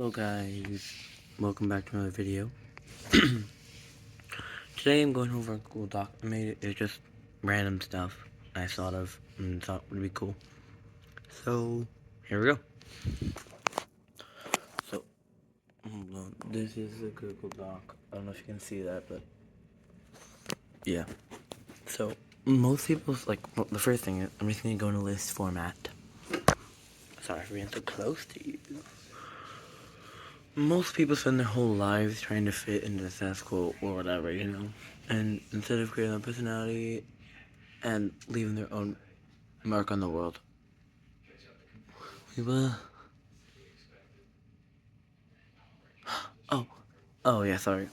Hello guys, welcome back to another video. Today I'm going over a Google Doc I made. It's just random stuff I thought of and thought would be cool. So, here we go. So, hold on. This is a Google Doc. I don't know if you can see that, but yeah. So, most people's, the first thing is, I'm just going to go into list format. Sorry for being so close to you. Most people spend their whole lives trying to fit into the status quo or whatever, And instead of creating a personality and leaving their own mark on the world, we will. Oh, oh yeah, sorry.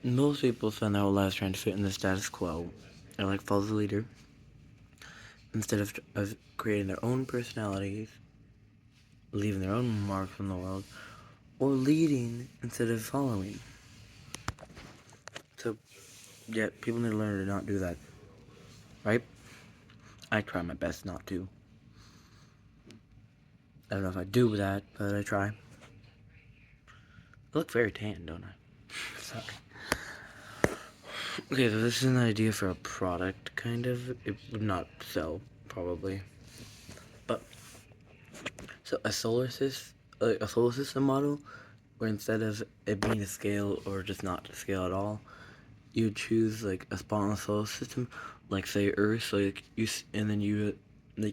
Most people spend their whole lives trying to fit in the status quo, or follow the leader, instead of creating their own personalities, leaving their own mark on the world, or leading instead of following. So, yeah, people need to learn to not do that, right? I try my best not to. I don't know if I do that, but I try. I look very tan, don't I? Sorry. Okay, so this is an idea for a product, kind of. It would not sell, probably. But, so a solar system model, where instead of it being a scale or just not to scale at all, you choose a spot on the solar system, say Earth, and then you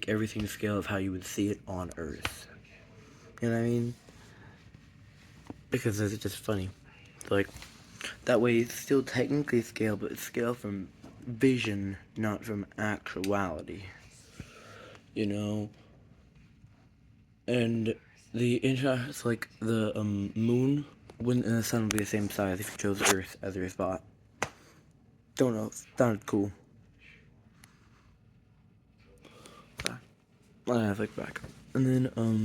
everything scale of how you would see it on Earth. You know what I mean? Because it's just funny. So, that way it's still technically scale, but it's scale from vision, not from actuality. You know? And the interest, the moon wouldn't and the sun would be the same size if you chose Earth as your spot. Don't know, sounded cool. I have back. And then oh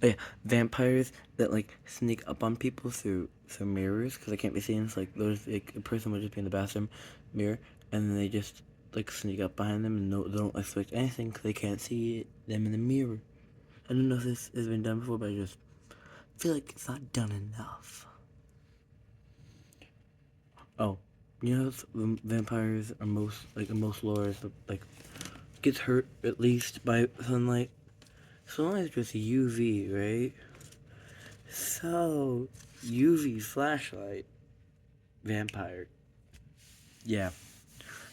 yeah, vampires that sneak up on people through mirrors because they can't be seen. It's there's a person would just be in the bathroom mirror, and then they just sneak up behind them and they don't expect anything because they can't see them in the mirror. I don't know if this has been done before, but I just feel like it's not done enough. Oh, vampires are in most lores, gets hurt at least by sunlight. Sunlight is just UV, right? So, UV flashlight, vampire. Yeah,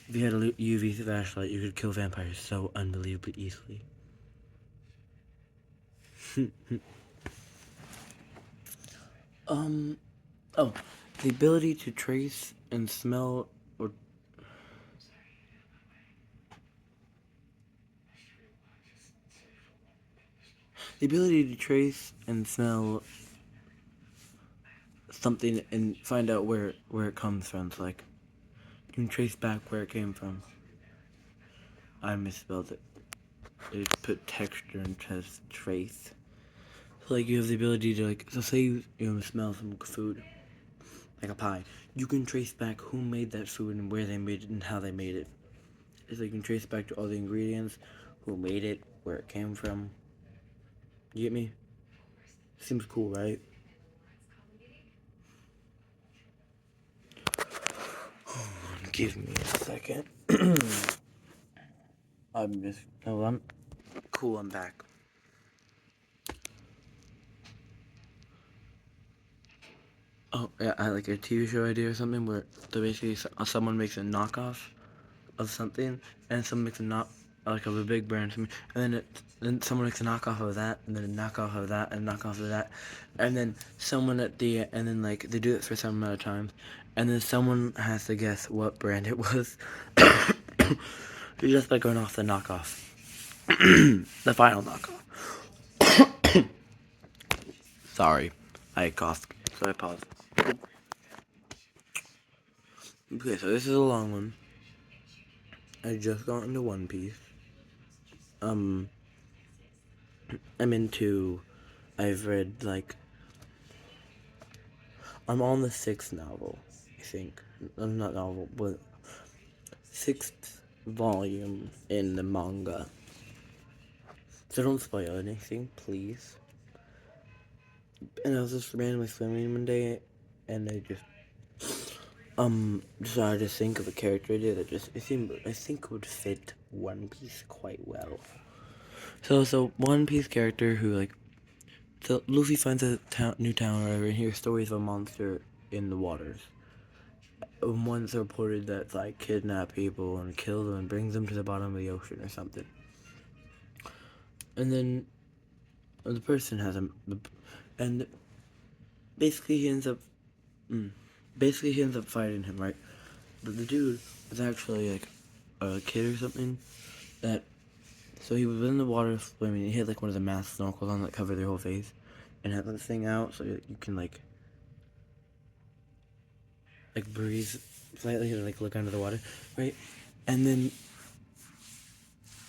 if you had a UV flashlight, you could kill vampires so unbelievably easily. Oh, the ability to trace and smell or the ability to trace and smell something and find out where it comes from. So, you can trace back where it came from. I misspelled it. It put texture and trace. So, you have the ability to so say you smell some food, like a pie. You can trace back who made that food and where they made it and how they made it. It's you can trace back to all the ingredients, who made it, where it came from. You get me? Seems cool, right? Give me a second. I'm cool, I'm back. Oh, yeah, I like a TV show idea or something where basically someone makes a knockoff of something, and someone makes a of a big brand, and then someone makes a knockoff of that, and then a knockoff of that, and a knockoff of that, and then someone and then they do it for some amount of times, and then someone has to guess what brand it was, just by going off the knockoff, the final knockoff. Sorry, I coughed, so I paused. Okay, so this is a long one. I just got into One Piece. I'm into. I've read I'm on the 6th novel, I think. Not novel, but 6th volume in the manga. So don't spoil anything, please. And I was just randomly swimming one day, and I just decided to think of a character idea that just I think would fit One Piece quite well. So it's a One Piece character who like, so Luffy finds a new town or whatever, and hears stories of a monster in the waters. One's reported that's like kidnap people and kill them and brings them to the bottom of the ocean or something. And then the person has and basically he ends up, fighting him, right? But the dude was actually like a kid or something that, so he was in the water swimming. He had like one of the mask snorkels on that cover their whole face, and had this thing out so you can like breathe slightly or like look under the water, right? And then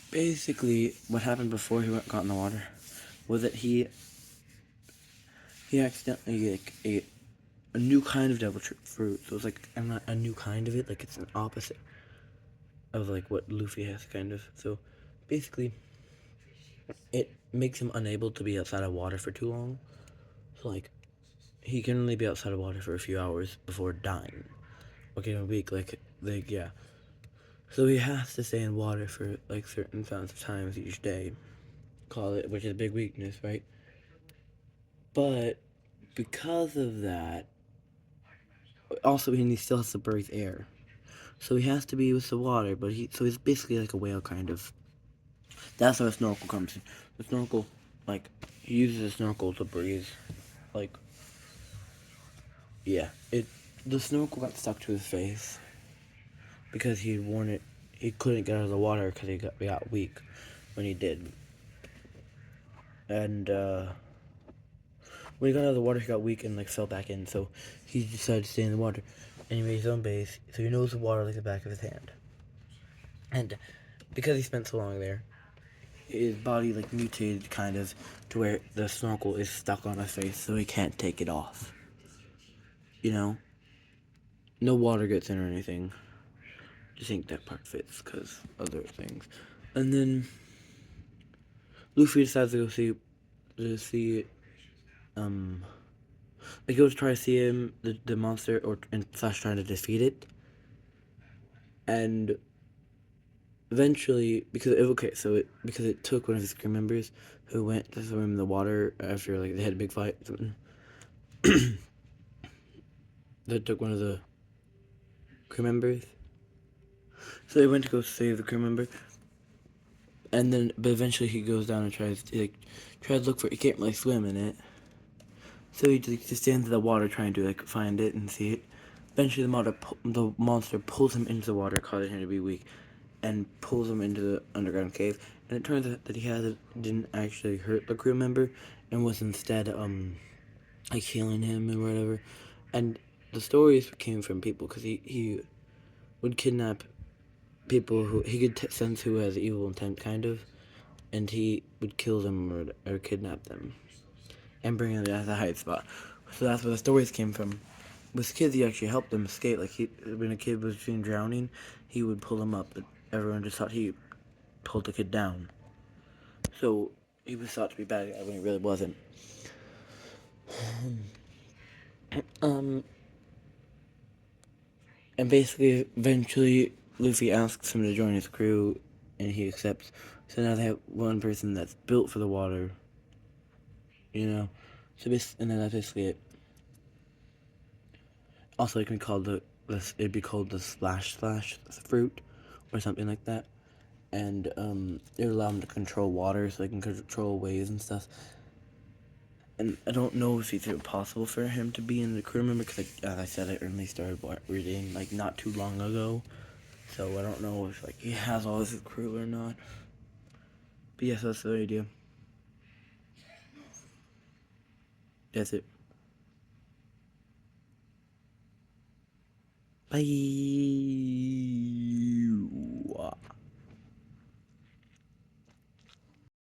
basically what happened before got in the water was that he accidentally like ate a new kind of devil fruit. So it's like, I'm not a new kind of it, like it's an opposite of like what Luffy has kind of. So basically it makes him unable to be outside of water for too long. So like he can only be outside of water for a few hours before dying. Okay, a week, like yeah. So he has to stay in water for like certain amounts of times each day. Call it, which is a big weakness, right? But because of that, also he still has to breathe air. So he has to be with the water, but he's basically like a whale kind of. That's where the snorkel comes in. The snorkel, like, he uses a snorkel to breathe. Like, yeah, the snorkel got stuck to his face because he had worn it. He couldn't get out of the water because he got weak when he did. And when he got out of the water, he got weak and like fell back in. So he decided to stay in the water, and he made his own base. So he knows the water like the back of his hand. And because he spent so long there, his body like mutated kind of to where the snorkel is stuck on his face, so he can't take it off. You know, no water gets in or anything. I think that part fits because other things. And then Luffy decides to go see like he goes to try to see him, the monster, or and slash trying to defeat it. And eventually, because it took one of his crew members who went to swim in the water after like they had a big fight or something. That took one of the crew members. So they went to go save the crew member, and then but eventually he goes down and tries to look for it. He can't really swim in it, so he just stands in the water trying to like find it and see it. Eventually, the monster pulls him into the water, causing him to be weak, and pulls him into the underground cave. And it turns out that didn't actually hurt the crew member, and was instead like healing him and whatever. And the stories came from people because he would kidnap people who he could sense who has evil intent, kind of, and he would kill them or kidnap them and bring them to the hide spot. So that's where the stories came from. With kids, he actually helped them escape. Like when a kid was being drowning, he would pull them up, but everyone just thought he pulled the kid down. So he was thought to be bad when he really wasn't. Um, and basically, eventually, Luffy asks him to join his crew, and he accepts. So now they have one person that's built for the water. You know, and then that's basically it. Also, it can be called it'd be called the Splash fruit, or something like that. And it would allow them to control water, so they can control waves and stuff. And I don't know if it's possible for him to be in the crew member because, like, as I said, I only started reading like not too long ago, so I don't know if like he has all his crew or not. But yes, that's the idea. That's it. Bye.